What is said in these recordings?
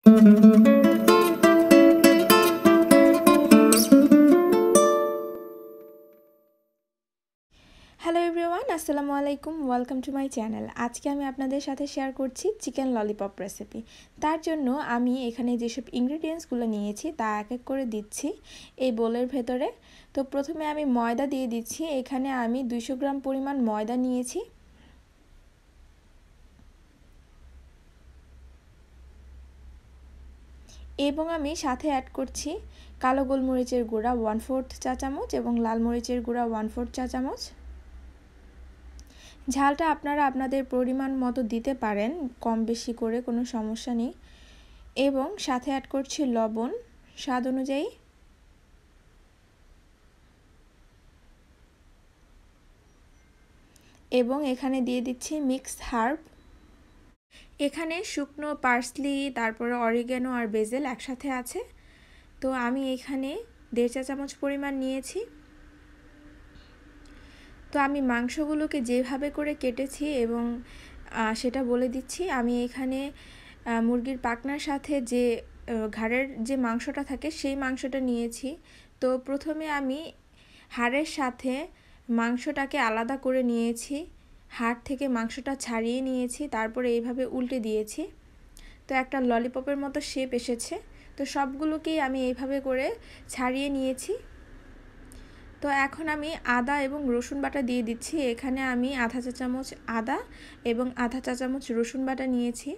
Hello everyone, আসসালামু আলাইকুম। Welcome to my channel. আজকে আমি আপনাদের সাথে শেয়ার করছি চিকেন ললিপপ রেসিপি। তার জন্য আমি এখানে যেসব ইনগ্রিডিয়েন্টসগুলো নিয়েছি তা এক এক করে দিচ্ছি এই বোলের ভেতরে। তো প্রথমে আমি ময়দা দিয়ে দিচ্ছি। এখানে আমি 200 গ্রাম পরিমাণ ময়দা নিয়েছি। এবং আমি সাথে অ্যাড করছি কালো গোলমরিচের গুঁড়া 1/4 চা চামচ এবং লাল মরিচের গুঁড়া 1/4 চা চামচ। ঝালটা আপনারা আপনাদের পরিমাণ মতো দিতে পারেন, কম বেশি করে কোনো সমস্যা নেই। এবং সাথে অ্যাড করছি লবণ স্বাদ অনুযায়ী। এবং এখানে দিয়ে দিচ্ছি মিক্সড হার্ব। এখানে শুকনো পার্সলি, তারপরে অরিগ্যানো আর বেজেল একসাথে আছে। তো আমি এখানে 1.5 চা চামচ পরিমাণ নিয়েছি। তো আমি মাংসগুলোকে যেভাবে করে কেটেছি এবং সেটা বলে দিচ্ছি। আমি এখানে মুরগির পাখনার সাথে যে ঘাড়ের যে মাংসটা থাকে সেই মাংসটা নিয়েছি। তো প্রথমে আমি হাড়ের সাথে মাংসটাকে আলাদা করে নিয়েছি, হাড় থেকে মাংসটা ছাড়িয়ে নিয়েছি, তারপরে এইভাবে উল্টে দিয়েছি। তো একটা ললিপপের মতো শেপ এসেছে। তো সবগুলোকেই আমি এইভাবে করে ছাড়িয়ে নিয়েছি। তো এখন আমি আদা এবং রসুন বাটা দিয়ে দিচ্ছি। এখানে আমি আধা চা চামচ আদা এবং আধা চা চামচ রসুন বাটা নিয়েছি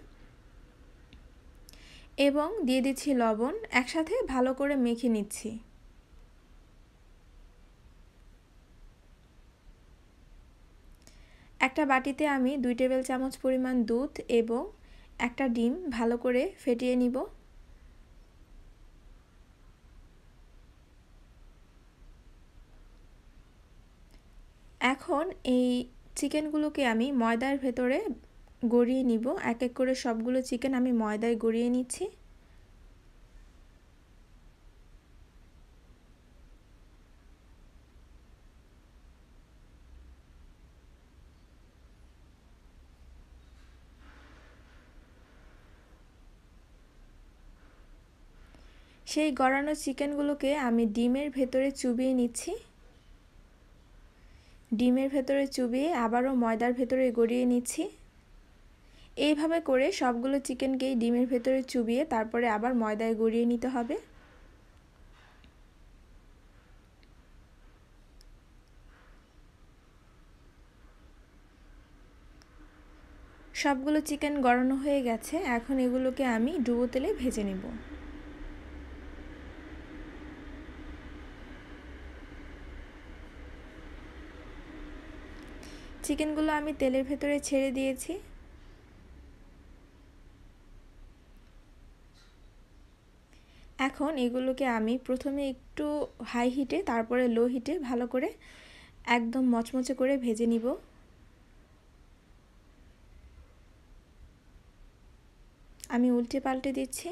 এবং দিয়ে দিচ্ছি লবণ। একসাথে ভালো করে মেখে নিচ্ছি। একটা বাটিতে আমি 2 টেবিল চামচ পরিমাণ দুধ এবং একটা ডিম ভালো করে ফেটিয়ে নিব। এখন এই চিকেনগুলোকে আমি ময়দার ভেতরে গড়িয়ে নিব। এক এক করে সবগুলো চিকেন আমি ময়দায় গড়িয়ে নিচ্ছি। সেই গড়ানো চিকেনগুলোকে আমি ডিমের ভেতরে চুবিয়ে নিচ্ছি। ডিমের ভেতরে চুবিয়ে আবারও ময়দার ভেতরে গড়িয়ে নিচ্ছি। এইভাবে করে সবগুলো চিকেনকেই ডিমের ভেতরে চুবিয়ে তারপরে আবার ময়দায় গড়িয়ে নিতে হবে। সবগুলো চিকেন গড়ানো হয়ে গেছে। এখন এগুলোকে আমি ডুবো তেলে ভেজে নেব। চিকেনগুলো আমি তেলের ভেতরে ছেড়ে দিয়েছি। এখন এগুলোকে আমি প্রথমে একটু হাই হিটে তারপরে লো হিটে ভালো করে একদম মচমচে করে ভেজে নিব। আমি উল্টে পাল্টে দিচ্ছি।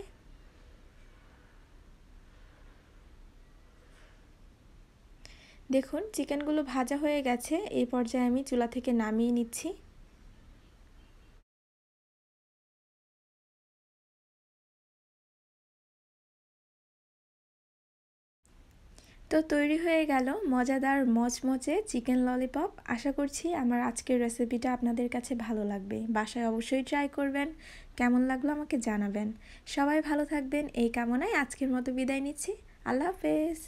দেখুন চিকেনগুলো ভাজা হয়ে গেছে। এই পর্যায়ে আমি চুলা থেকে নামিয়ে নিচ্ছি। তো তৈরি হয়ে গেল মজাদার মচমচে চিকেন ললিপপ। আশা করছি আমার আজকের রেসিপিটা আপনাদের কাছে ভালো লাগবে। বাসায় অবশ্যই ট্রাই করবেন। কেমন লাগলো আমাকে জানাবেন। সবাই ভালো থাকবেন এই কামনায় আজকের মতো বিদায় নিচ্ছি। আল্লাহ হাফেজ।